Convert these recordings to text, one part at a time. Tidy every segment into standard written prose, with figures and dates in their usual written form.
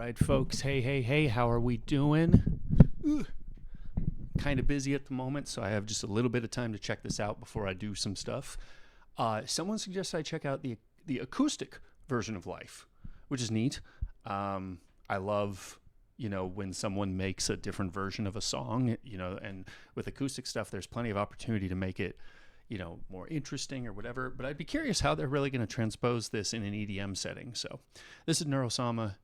right, folks. Hey, how are we doing? Kind of busy at the moment, so I have just a little bit of time to check this out before I do some stuff. Someone suggests I check out the acoustic version of Life, which is neat. I love, when someone makes a different version of a song, and with acoustic stuff, there's plenty of opportunity to make it, more interesting or whatever. But I'd be curious how they're really going to transpose this in an EDM setting. So this is Neuro-sama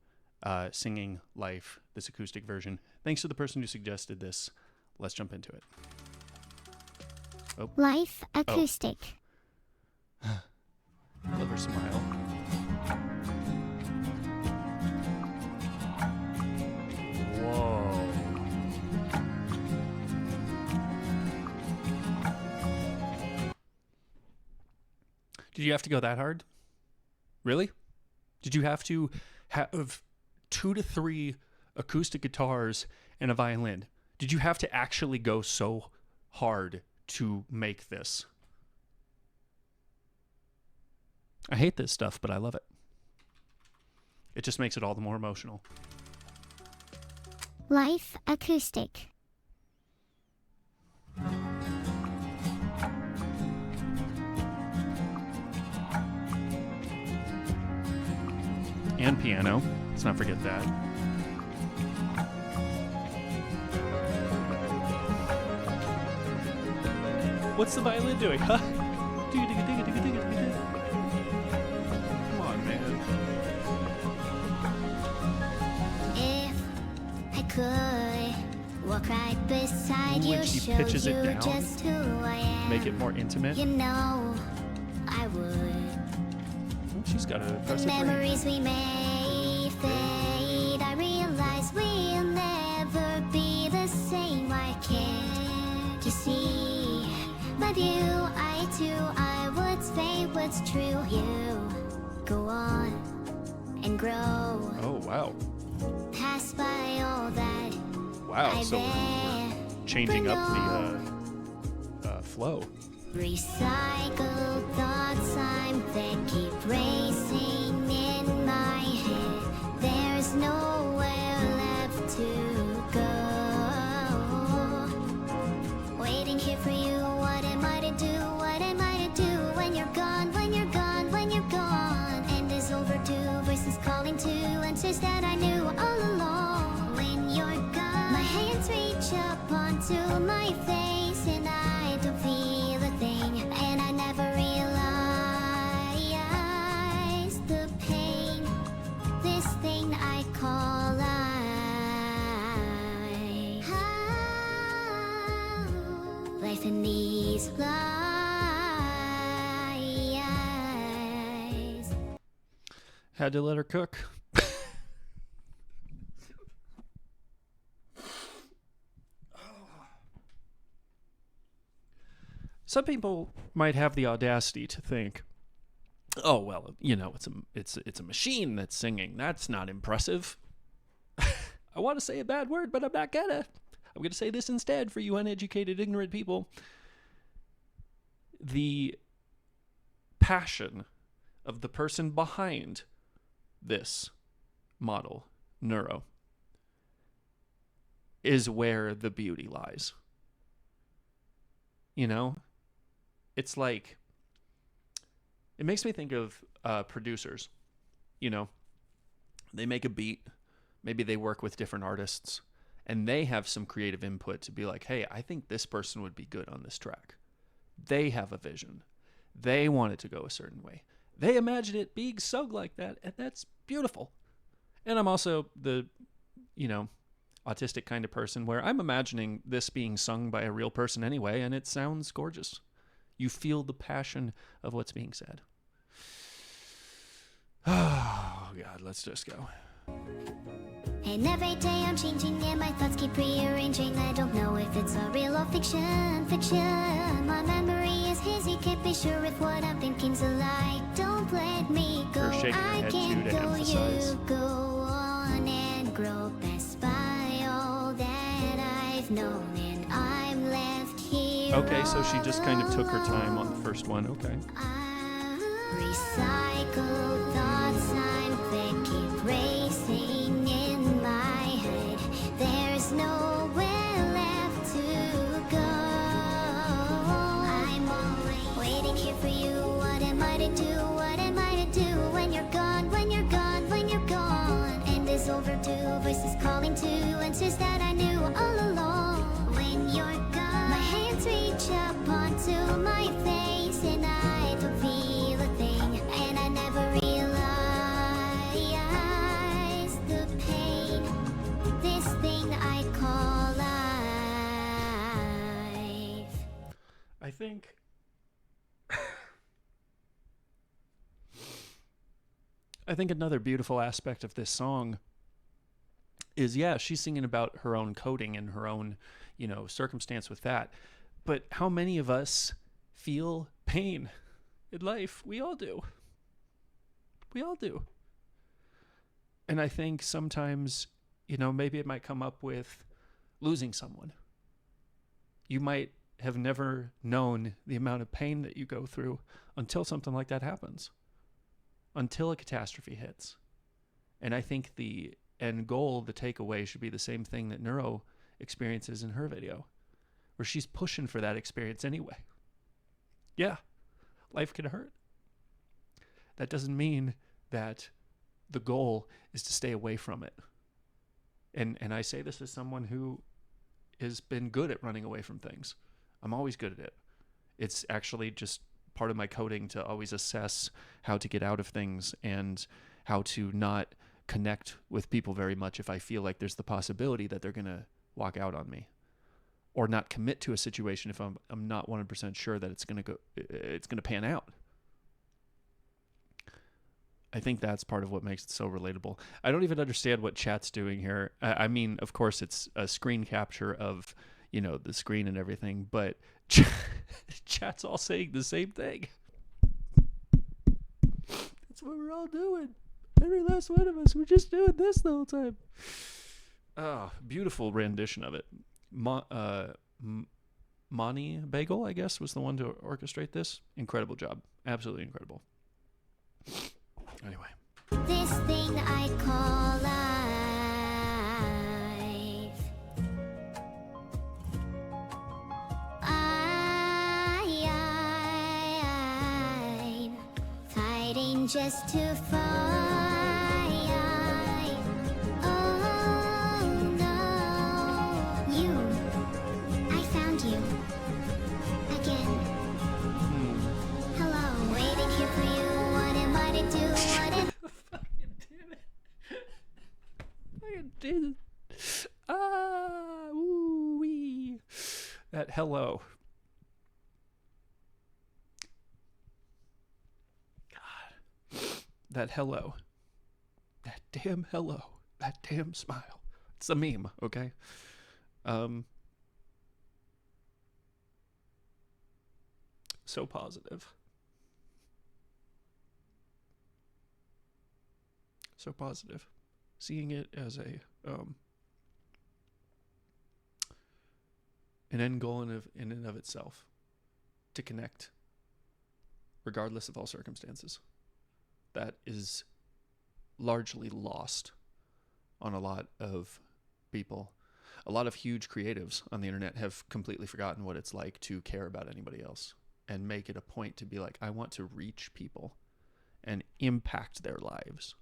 singing Life, this acoustic version. Thanks to the person who suggested this. Let's jump into it. Oh. Life Acoustic. Oh. Love her smile. Whoa. Did you have to go that hard? Really? Did you have to have 2 to 3 acoustic guitars and a violin? Did you have to actually go so hard to make this? I hate this stuff, but I love it. It just makes it all the more emotional. Life Acoustic. And piano. Let's not forget that. What's the violin doing? Huh? Come on, man. If I could walk right beside you, she show pitches it you down, just who I am. make it more intimate. I would. Oh, she's got a The impressive range. memories we may fade. I realize we'll never be the same. I can't you see? But you, I would say what's true. You go on and grow. Oh, wow. Pass by all that. Wow, so we're changing up the flow. Recycled thoughts that keep racing in my head. There's nowhere left to go. Waiting here for you. What am I to do? What am I to do when you're gone? When you're gone? When you're gone? And is overdue. Voices calling to answers that I knew all along. When you're gone, my hands reach up onto my face and I don't feel a thing. And I never realized the pain. This thing I call life. Life in these lies. Had to let her cook. Some people might have the audacity to think, "Oh well, it's a machine that's singing. That's not impressive." I want to say a bad word, but I'm not gonna. I'm gonna say this instead for you uneducated, ignorant people. The passion of the person behind this model, Neuro, is where the beauty lies. It's like, it makes me think of producers. They make a beat, maybe they work with different artists, and they have some creative input to be like, hey, I think this person would be good on this track. They have a vision. They want it to go a certain way. They imagine it being sung like that, and that's beautiful. And I'm also the, autistic kind of person where I'm imagining this being sung by a real person anyway, and it sounds gorgeous. You feel the passion of what's being said. Oh, God, let's just go. And every day I'm changing and my thoughts keep rearranging. I don't know if it's a real or fiction. My memory is hazy, can't be sure if what I'm thinking's a lie. Don't let me go, Her shaking her I head can't too to go. emphasize. You go on and grow past by all that I've known, and I'm left here. Okay, so she just kind of took her time on the first one. Okay. Recycled thoughts that keep racing in is overdue. Voices calling to answers that I knew all along. When you're gone, my hands reach up onto my face, and I don't feel a thing. And I never realized the pain, this thing I call life. I think another beautiful aspect of this song is, yeah, she's singing about her own coding and her own, circumstance with that. But how many of us feel pain in life? We all do. We all do. And I think sometimes, maybe it might come up with losing someone. You might have never known the amount of pain that you go through until something like that happens, until a catastrophe hits. And I think the end goal, the takeaway, should be the same thing that Neuro experiences in her video, where she's pushing for that experience anyway. Yeah, life can hurt. That doesn't mean that the goal is to stay away from it. And I say this as someone who has been good at running away from things. I'm always good at it. It's actually just part of my coding to always assess how to get out of things and how to not connect with people very much if I feel like there's the possibility that they're going to walk out on me, or not commit to a situation if I'm not 100% sure that it's going to pan out. I think that's part of what makes it so relatable. I don't even understand what chat's doing here. I mean, of course, it's a screen capture of, the screen and everything, but chat's all saying the same thing. That's what we're all doing. Every last one of us, we're just doing this the whole time. Oh, beautiful rendition of it. Monty Bagel, I guess, was the one to orchestrate this. Incredible job. Absolutely incredible. Anyway. This thing I call life. I'm fighting just to fight. Oh no, I found you again. Hello, waiting here for you. What am I to do? Fucking damn it. Fucking did it. Ooh wee. That hello. God. That hello. That damn hello. That damn smile. It's a meme, okay? So positive. So positive. Seeing it as an end goal in and of itself, to connect regardless of all circumstances. That is largely lost on a lot of people. A lot of huge creatives on the internet have completely forgotten what it's like to care about anybody else and make it a point to be like, I want to reach people and impact their lives.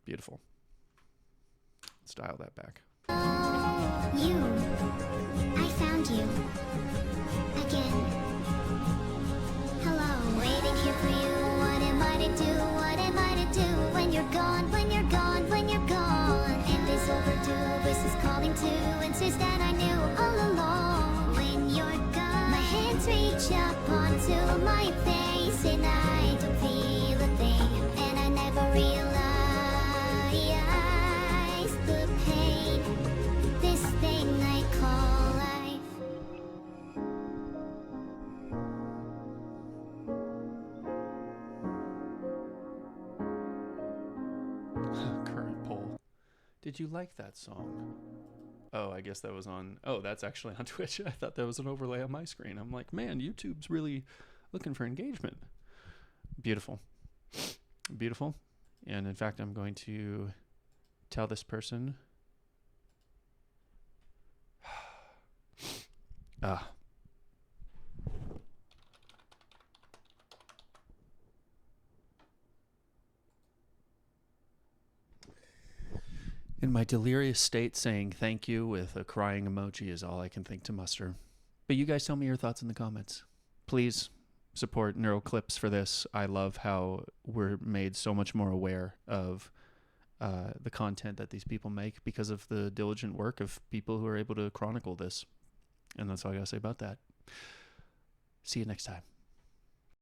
Beautiful. Let's dial that back. I found you again. Hello, waiting here for you. What am I to do? What am I to do when you're gone? When you're gone, when you're gone. And it's overdue. Voices calling to answers that I knew all along. When you're gone, my hands reach up onto my face, and I don't feel a thing. And I never realized the pain, this thing I call life. Current poll. Did you like that song? Oh, I guess that was on... Oh, that's actually on Twitch. I thought that was an overlay on my screen. I'm like, man, YouTube's really looking for engagement. Beautiful. Beautiful. And in fact, I'm going to tell this person... In my delirious state, saying thank you with a crying emoji is all I can think to muster. But you guys tell me your thoughts in the comments. Please support Neuroclips for this. I love how we're made so much more aware of the content that these people make because of the diligent work of people who are able to chronicle this. And that's all I gotta say about that. See you next time.